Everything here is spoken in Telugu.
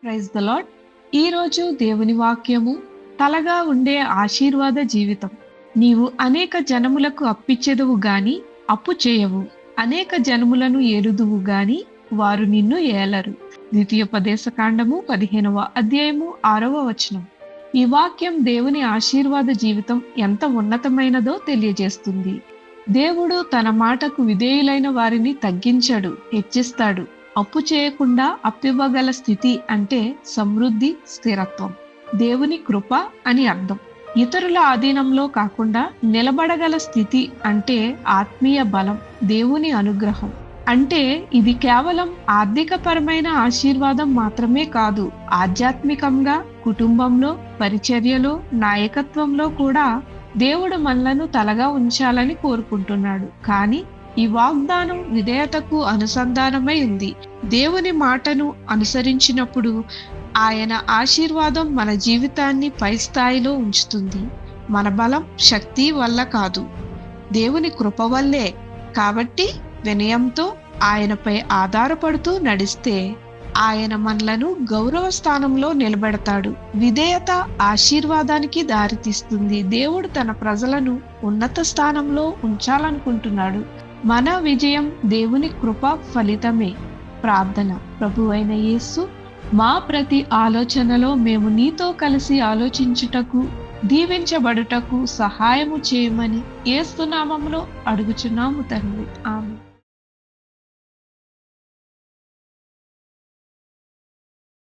Praise the lord. ఈరోజు దేవుని వాక్యము తలగా ఉండే ఆశీర్వాద జీవితం. నీవు అనేక జనములకు అప్పిచ్చెదవు గాని అప్పు చేయవు, అనేక జనములను ఏలుదువు గాని వారు నిన్ను ఏలరు. ద్వితీయోపదేశకాండము 15వ అధ్యాయము 6వ వచనం. ఈ వాక్యం దేవుని ఆశీర్వాద జీవితం ఎంత ఉన్నతమైనదో తెలియజేస్తుంది. దేవుడు తన మాటకు విధేయులైన వారిని తగ్గించడు, హెచ్చిస్తాడు. అప్పు చేయకుండా అప్పివ్వగల స్థితి అంటే సమృద్ధి, స్థిరత్వం, దేవుని కృప అని అర్థం. ఇతరుల ఆధీనంలో కాకుండా నిలబడగల స్థితి అంటే ఆత్మీయ బలం, దేవుని అనుగ్రహం. అంటే ఇది కేవలం ఆర్థికపరమైన ఆశీర్వాదం మాత్రమే కాదు, ఆధ్యాత్మికంగా, కుటుంబంలో, పరిచర్యలో, నాయకత్వంలో కూడా దేవుడు మనలను తలగా ఉంచాలని కోరుకుంటున్నాడు. కానీ ఈ వాగ్దానం విధేయతకు అనుసంధానమై ఉంది. దేవుని మాటను అనుసరించినప్పుడు ఆయన ఆశీర్వాదం మన జీవితాన్ని పై స్థాయిలో ఉంచుతుంది. మన బలం, శక్తి వల్ల కాదు, దేవుని కృప వల్లే. కాబట్టి వినయంతో ఆయనపై ఆధారపడుతూ నడిస్తే ఆయన మనలను గౌరవ స్థానంలో నిలబెడతాడు. విధేయత ఆశీర్వాదానికి దారితీస్తుంది. దేవుడు తన ప్రజలను ఉన్నత స్థానంలో ఉంచాలనుకుంటున్నాడు. మన విజయం దేవుని కృప ఫలితమే. ప్రార్థన. ప్రభువైన యేసు, మా ప్రతి ఆలోచనలో మేము నీతో కలిసి ఆలోచించుటకు, దీవించబడుటకు సహాయము చేయమని యేసు నామములో అడుగుచున్నాము తండ్రి. ఆమేన్.